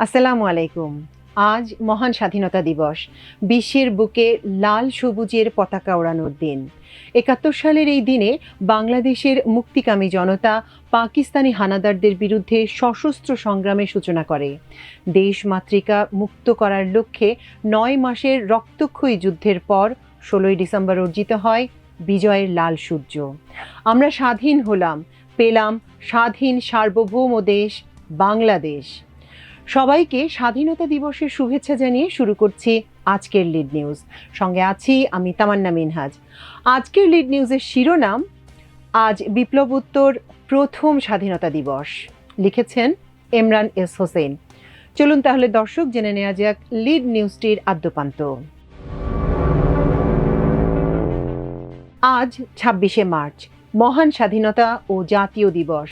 আসসালামু আলাইকুম। আজ মহান স্বাধীনতা দিবস। বিশ্বের বুকে লাল সবুজের পতাকা ওড়ানোর দিন। ৭১ সালের এই দিনে বাংলাদেশের মুক্তিকামী জনতা পাকিস্তানি হানাদারদের বিরুদ্ধে সশস্ত্র সংগ্রামের সূচনা করে। দেশমাতৃকা মুক্ত করার লক্ষ্যে ৯ মাসের রক্তক্ষয়ী যুদ্ধের পর ১৬ই ডিসেম্বর অর্জিত হয় বিজয়ের লাল সূর্য। আমরা স্বাধীন হলাম, পেলাম স্বাধীন সার্বভৌম দেশ বাংলাদেশ। সবাইকে স্বাধীনতা দিবসের শুভেচ্ছা জানিয়ে শুরু করছি আজকের লিড নিউজ। সঙ্গে আছি আমি তামান্না মিনহাজ। আজকের লিড নিউজের শিরোনাম, আজ বিপ্লবোত্তর প্রথম স্বাধীনতা দিবস। লিখেছেন ইমরান এস হোসেন। চলুন তাহলে দর্শক জেনে নেওয়া যাক লিড নিউজটির আদ্যপান্ত। আজ ২৬শে মার্চ, মহান স্বাধীনতা ও জাতীয় দিবস।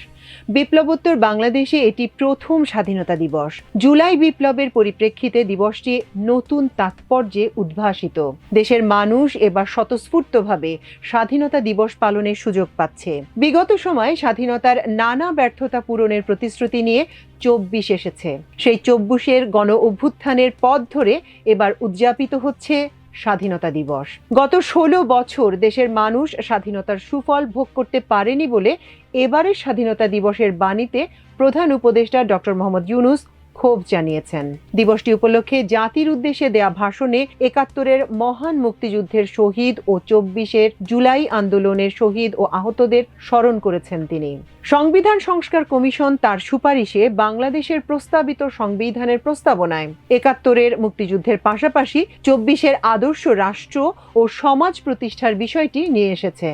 বিপ্লবোত্তর বাংলাদেশে এটি প্রথম স্বাধীনতা দিবস। জুলাই বিপ্লবের পরিপ্রেক্ষিতে দিবসটি নতুন তাৎপর্যে উদ্ভাসিত। দেশের মানুষ এবার স্বতঃস্ফূর্তভাবে স্বাধীনতা দিবস পালনের সুযোগ পাচ্ছে। বিগত সময়ে স্বাধীনতার নানা ব্যর্থতা পূরণের প্রতিশ্রুতি নিয়ে ২৪ এসেছে। সেই ২৪-এর গণ অভ্যুত্থানের পথ ধরে এবার উদযাপিত হচ্ছে স্বাধীনতা দিবস। গত ১৬ বছর দেশের মানুষ স্বাধীনতার সুফল ভোগ করতে পারেনি বলে এবারের স্বাধীনতা দিবসের বাণীতে প্রধান উপদেষ্টা ডক্টর মোহাম্মদ ইউনূস ক্ষোভ জানিয়েছেন। দিবসটি উপলক্ষে জাতির উদ্দেশ্যে দেয়া ভাষণে ৭১-এর মহান মুক্তিযুদ্ধের শহীদ ও ২৪-এর জুলাই আন্দোলনের শহীদ ও আহতদের স্মরণ করেছেন তিনি। সংবিধান সংস্কার কমিশন তার সুপারিশে বাংলাদেশের প্রস্তাবিত সংবিধানের প্রস্তাবনায় ৭১-এর মুক্তিযুদ্ধের পাশাপাশি ২৪-এর আদর্শ রাষ্ট্র ও সমাজ প্রতিষ্ঠার বিষয়টি নিয়ে এসেছে।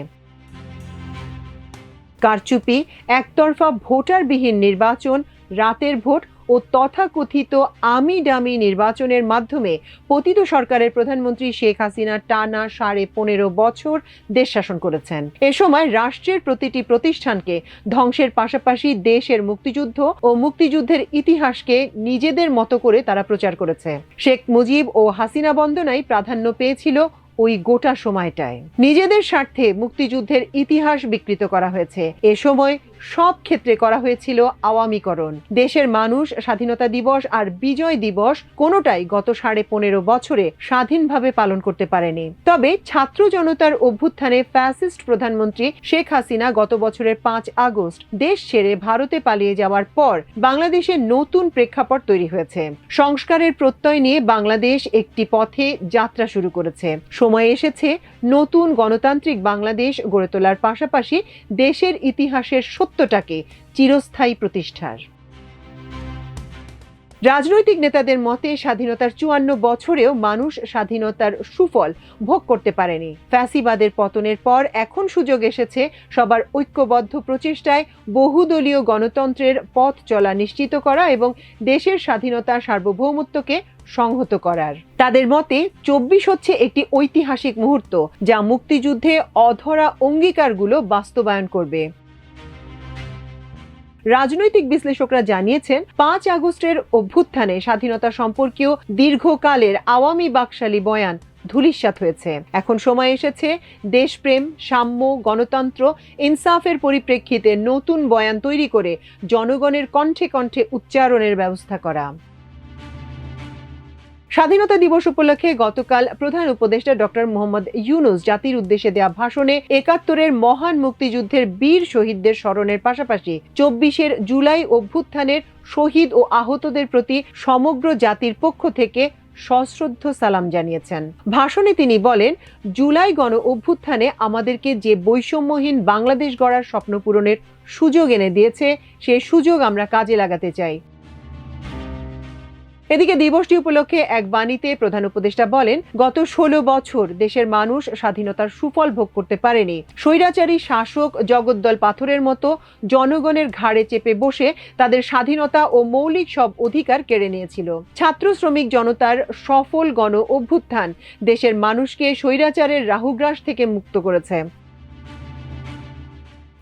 কারচুপি, একতরফা ভোটারবিহীন নির্বাচন, রাতের ভোট ও তথাকথিত আমি ডামি নির্বাচনের মাধ্যমে পতিত সরকারের প্রধানমন্ত্রী শেখ হাসিনা টানা ১৫.৫ বছর দেশ শাসন করেছেন। এ সময় রাষ্ট্রের প্রতিটি প্রতিষ্ঠানকে ধ্বংসের পাশাপাশি দেশের মুক্তিযুদ্ধ ও মুক্তিযুদ্ধের ইতিহাসকে নিজেদের মতো করে তারা প্রচার করেছে। শেখ মুজিব ও হাসিনা বন্দনাই প্রাধান্য পেয়েছিল ওই গোটা সময়টায়। নিজেদের স্বার্থে মুক্তিযুদ্ধের ইতিহাস বিকৃত করা হয়েছে। এ সময় সব ক্ষেত্রে করা হয়েছিল আওয়ামীকরণ। দেশের মানুষ স্বাধীনতা দিবস আর বিজয় দিবস কোনোটাই গত ১৫.৫ বছরে স্বাধীনভাবে পালন করতে পারেনি। তবে ছাত্র জনতার অভ্যুত্থানে ফ্যাসিস্ট প্রধানমন্ত্রী শেখ হাসিনা গত বছরের ৫ আগস্ট দেশ ছেড়ে ভারতে পালিয়ে যাওয়ার পর বাংলাদেশে নতুন প্রেক্ষাপট তৈরি হয়েছে। সংস্কারের প্রত্যয় নিয়ে বাংলাদেশ একটি পথে যাত্রা শুরু করেছে। সময় এসেছে নতুন গণতান্ত্রিক বাংলাদেশ গড়ে তোলার পাশাপাশি দেশের ইতিহাসের সত্যটাকে চিরস্থায়ী প্রতিষ্ঠার। রাজনৈতিক নেতাদের মতে স্বাধীনতার ৫৪ বছরেও মানুষ স্বাধীনতার সুফল ভোগ করতে পারেনি। ফ্যাসিবাদের পতনের পর এখন সুযোগ এসেছে সবার ঐক্যবদ্ধ প্রচেষ্টায় বহুদলীয় গণতন্ত্রের পথ চলা নিশ্চিত করা এবং দেশের স্বাধীনতা সার্বভৌমত্বকে সংহত করার। তাদের মতে ২৪ হচ্ছে একটি ঐতিহাসিক মুহূর্ত যা মুক্তিযুদ্ধে অধরা অঙ্গীকারগুলো বাস্তবায়ন করবে। রাজনৈতিক বিশ্লেষকরা জানিয়েছেন ৫ আগস্টের অভ্যুত্থানে স্বাধীনতা সম্পর্কীয় দীর্ঘকালের আওয়ামী বাকশালী বয়ান ধূলিসাৎ হয়েছে। এখন সময় এসেছে দেশপ্রেম, সাম্য, গণতন্ত্র, ইনসাফের পরিপ্রেক্ষিতে নতুন বয়ান তৈরি করে জনগণের কণ্ঠে কণ্ঠে উচ্চারণের ব্যবস্থা করা। স্বাধীনতা দিবস উপলক্ষে গতকাল প্রধান উপদেষ্টা ডক্টর মোহাম্মদ ইউনূস জাতির উদ্দেশ্যে দেয়া ভাষণে ৭১-এর মহান মুক্তিযুদ্ধের বীর শহীদদের স্মরণের পাশাপাশি ২৪-এর জুলাই অভ্যুত্থানের শহীদ ও আহতদের প্রতি সমগ্র জাতির পক্ষ থেকে সশ্রদ্ধ সালাম জানিয়েছেন। ভাষণে তিনি বলেন, জুলাই গণ অভ্যুত্থানে আমাদেরকে যে বৈষম্যহীন বাংলাদেশ গড়ার স্বপ্ন পূরণের সুযোগ এনে দিয়েছে, সেই সুযোগ আমরা কাজে লাগাতে চাই। এদিকে দিবসটি উপলক্ষে এক বাণীতে প্রধান উপদেষ্টা বলেন, গত ১৬ বছর দেশের মানুষ স্বাধীনতার সুফল ভোগ করতে পারেনি। স্বৈরাচারী শাসক জগদ্দল পাথরের মতো জনগণের ঘাড়ে চেপে বসে তাদের স্বাধীনতা ও মৌলিক সব অধিকার কেড়ে নিয়েছিল। ছাত্র শ্রমিক জনতার সফল গণ অভ্যুত্থান দেশের মানুষকে স্বৈরাচারের রাহুগ্রাস থেকে মুক্ত করেছে।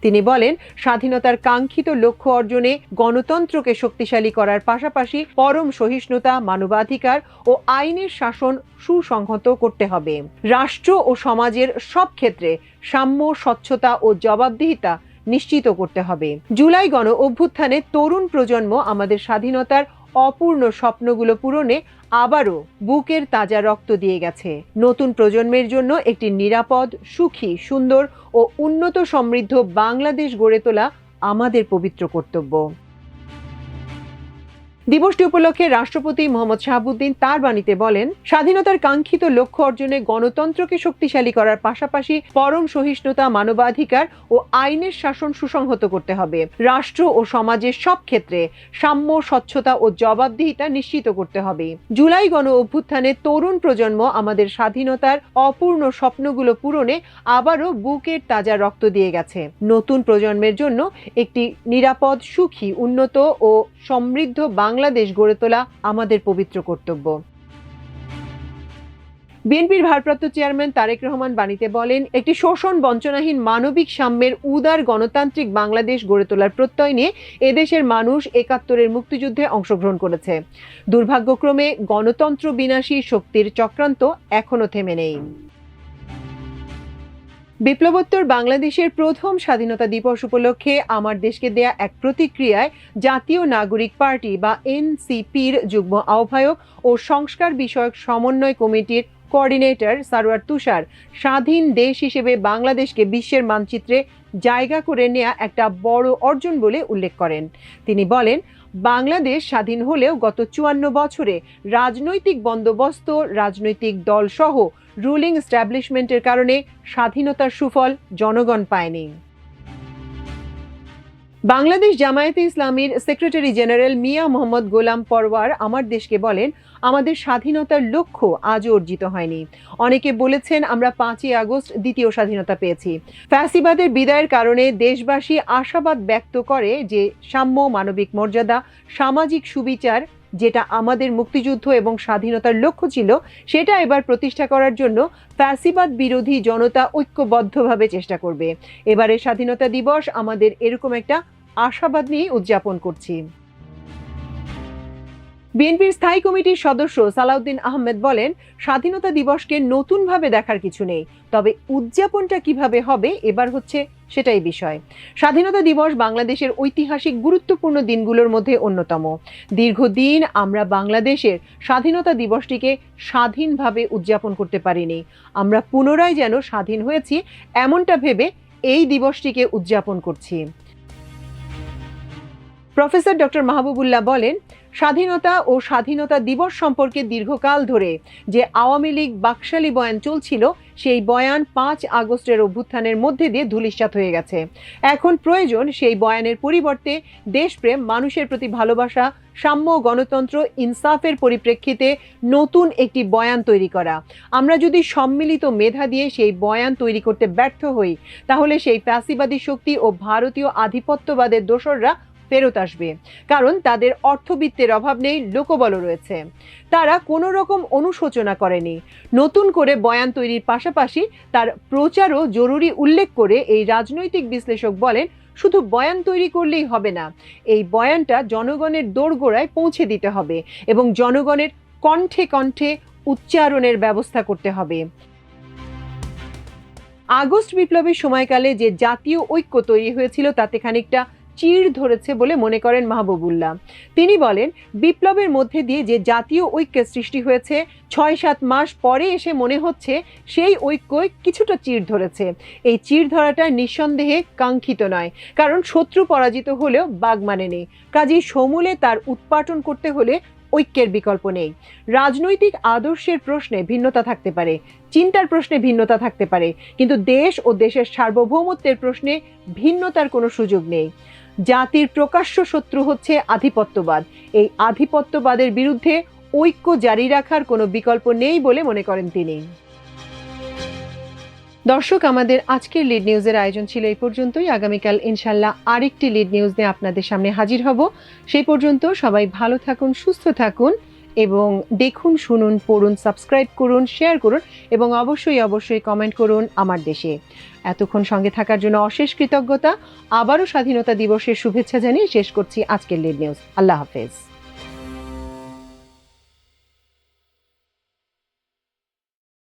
তিনি বলেন, স্বাধীনতার কাঙ্ক্ষিত লক্ষ্য অর্জনে গণতন্ত্রকে শক্তিশালী করার পাশাপাশি পরম সহিষ্ণুতা, মানবাধিকার ও আইনের শাসন সুসংহত করতে হবে। রাষ্ট্র ও সমাজের সব ক্ষেত্রে সাম্য, স্বচ্ছতা ও জবাবদিহিতা নিশ্চিত করতে হবে। জুলাই গণ অভ্যুত্থানে তরুণ প্রজন্ম আমাদের স্বাধীনতার অপূর্ণ স্বপ্নগুলো পূরণে আবারও বুকের তাজা রক্ত দিয়ে গেছে। নতুন প্রজন্মের জন্য একটি নিরাপদ, সুখী, সুন্দর ও উন্নত সমৃদ্ধ বাংলাদেশ গড়ে তোলা আমাদের পবিত্র কর্তব্য। দিবসটি উপলক্ষে রাষ্ট্রপতি মোহাম্মদ শাহাবুদ্দিন তার বাণীতে বলেন, স্বাধীনতার কাঙ্ক্ষিত লক্ষ্য অর্জনে গণতন্ত্রকে শক্তিশালী করার পাশাপাশি পরম সহিষ্ণুতা, মানবাধিকার ও আইনের শাসন সুসংহত করতে হবে। রাষ্ট্র ও সমাজের সব ক্ষেত্রে সাম্য, স্বচ্ছতা ও জবাবদিহিতা নিশ্চিত করতে হবে। জুলাই গণ অভ্যুত্থানে তরুণ প্রজন্ম আমাদের স্বাধীনতার অপূর্ণ স্বপ্নগুলো পূরণে আবারও বুকের তাজা রক্ত দিয়ে গেছে। নতুন প্রজন্মের জন্য একটি নিরাপদ, সুখী, উন্নত ও সমৃদ্ধ বাংলাদেশ গড়ে তোলা আমাদের পবিত্র কর্তব্য। বিএনপির ভারপ্রাপ্ত চেয়ারম্যান তারেক রহমান বাণীতে বলেন, একটি শোষণ বঞ্চনাহীন মানবিক সাম্যের উদার গণতান্ত্রিক বাংলাদেশ গড়ে তোলার প্রত্যয় নিয়ে এদেশের মানুষ ৭১-এর মুক্তিযুদ্ধে অংশগ্রহণ করেছে। দুর্ভাগ্যক্রমে গণতন্ত্র বিনাশী শক্তির চক্রান্ত এখনো থেমে নেই। বিপ্লবোত্তর বাংলাদেশের প্রথম স্বাধীনতা দিবস উপলক্ষে আমার দেশকে দেয়া এক প্রতিক্রিয়ায় জাতীয় নাগরিক পার্টি বা এনসিপির যুগ্ম আহ্বায়ক ও সংস্কার বিষয়ক সমন্বয় কমিটির কোঅর্ডিনেটর সারওয়ার তুষার স্বাধীন দেশ হিসেবে বাংলাদেশকে বিশ্বের মানচিত্রে জায়গা করে নেয়া একটা বড় অর্জন বলে উল্লেখ করেন। তিনি বলেন, বাংলাদেশ স্বাধীন হলেও গত ৫৪ বছরে রাজনৈতিক বন্দোবস্ত, রাজনৈতিক দল সহ রুলিং এস্টাবলিশমেন্টের কারণে স্বাধীনতার সুফল জনগণ পায়নি। বাংলাদেশ জামায়াতে ইসলামীর সেক্রেটারি জেনারেল মিয়া মোহাম্মদ গোলাম পরওয়ার আমার দেশকে বলেন, আমাদের স্বাধীনতার লক্ষ্য আজও অর্জিত হয়নি। অনেকে বলেছেন আমরা ৫ই আগস্ট দ্বিতীয় স্বাধীনতা পেয়েছি। ফ্যাসিবাদের বিদায়ের কারণে দেশবাসী আশাবাদ ব্যক্ত করে যে সাম্য, মানবিক মর্যাদা, সামাজিক সুবিচার, যেটা আমাদের মুক্তিযুদ্ধ এবং স্বাধীনতার লক্ষ্য ছিল, সেটা এবার প্রতিষ্ঠা করার জন্য ফ্যাসিবাদ বিরোধী জনতা ঐক্যবদ্ধভাবে চেষ্টা করবে। এবারের স্বাধীনতা দিবস আমাদের এরকম একটা আশাবাদ নিয়ে উদযাপন করছি। বিএনপির স্থায়ী কমিটির সদস্য সালাউদ্দিন আহমেদ বলেন, স্বাধীনতা দিবসকে নতুনভাবে দেখার কিছু নেই, তবে উদযাপনটা কিভাবে হবে এবার হচ্ছে সেটাই বিষয়। স্বাধীনতা দিবস বাংলাদেশের ঐতিহাসিক গুরুত্বপূর্ণ দিনগুলোর মধ্যে অন্যতম। দীর্ঘদিন আমরা বাংলাদেশের স্বাধীনতা দিবসটিকে স্বাধীনভাবে উদযাপন করতে পারিনি। আমরা পুনরায় যেন স্বাধীন হয়েছি এমনটা ভেবে এই দিবসটিকে উদযাপন করছি। প্রফেসর ডক্টর মাহবুবুল্লাহ বলেন, স্বাধীনতা ও স্বাধীনতা দিবস সম্পর্কে দীর্ঘকাল ধরে যে আওয়ামী লীগ বাকশালী বয়ান চলছিল, সেই বয়ান ৫ আগস্টের অভ্যুত্থানের মধ্যে দিয়ে ধূলিসাৎ হয়ে গেছে। এখন প্রয়োজন সেই বয়ানের পরিবর্তে দেশপ্রেম, মানুষের প্রতি ভালোবাসা, সাম্য, গণতন্ত্র, ইনসাফের পরিপ্রেক্ষিতে নতুন একটি বয়ান তৈরি করা। আমরা যদি সম্মিলিত মেধা দিয়ে সেই বয়ান তৈরি করতে ব্যর্থ হই, তাহলে সেই ফ্যাসিবাদী শক্তি ও ভারতীয় আধিপত্যবাদের দোসররা ফেরত আসবে। কারণ তাদের অর্থবিত্তের অভাব নেই, লোকবলও রয়েছে। তারা কোনো রকম অনুশোচনা করেনি। নতুন করে বয়ান তৈরির পাশাপাশি তার প্রচারও জরুরি উল্লেখ করে এই রাজনৈতিক বিশ্লেষক বলেন, শুধু বয়ান তৈরি করলেই হবে না, এই বয়ানটা জনগণের দোরগোড়ায় পৌঁছে দিতে হবে এবং জনগণের কণ্ঠে কণ্ঠে উচ্চারণের ব্যবস্থা করতে হবে। আগস্ট বিপ্লবের সময়কালে যে জাতীয় ঐক্য তৈরি হয়েছিল তাতে খানিকটা চিড় ধরেছে বলে মনে করেন মাহবুবুল্লাহ। তিনি বলেন, বিপ্লবের মধ্যে দিয়ে যে জাতীয় ঐক্যের সৃষ্টি হয়েছে, ৬-৭ মাস পরে এসে মনে হচ্ছে সেই ঐক্যই কিছুটা চিড় ধরেছে। এই চিড় ধরাটা নিঃসন্দেহে কাঙ্ক্ষিত নয়, কারণ শত্রু পরাজিত হলেও বাগ মানেনি। কাজেই সমূলে তার উৎপাটন করতে হলে ঐক্যের বিকল্প নেই। রাজনৈতিক আদর্শের প্রশ্নে ভিন্নতা থাকতে পারে, চিন্তার প্রশ্নে ভিন্নতা থাকতে পারে, কিন্তু দেশ ও দেশের সার্বভৌমত্বের প্রশ্নে ভিন্নতার কোনো সুযোগ নেই। জাতির প্রকাশ্য শত্রু হচ্ছে আধিপত্যবাদ। এই আধিপত্যবাদের বিরুদ্ধে ঐক্য জারি রাখার কোনো বিকল্প নেই বলে মনে করেন তিনি। দর্শক, আমাদের আজকের লিড নিউজের আয়োজন ছিল এই পর্যন্তই। আগামীকাল ইনশাল্লাহ আরেকটি লিড নিউজ নিয়ে আপনাদের সামনে হাজির হব। সেই পর্যন্ত সবাই ভালো থাকুন, সুস্থ থাকুন এবং দেখুন, শুনুন, পড়ুন, সাবস্ক্রাইব করুন, শেয়ার করুন এবং অবশ্যই কমেন্ট করুন আমার দেশে। এতক্ষণ সঙ্গে থাকার জন্য অশেষ কৃতজ্ঞতা। আবারও স্বাধীনতা দিবসের শুভেচ্ছা জানিয়ে শেষ করছি আজকের লিড নিউজ। আল্লাহ হাফেজ।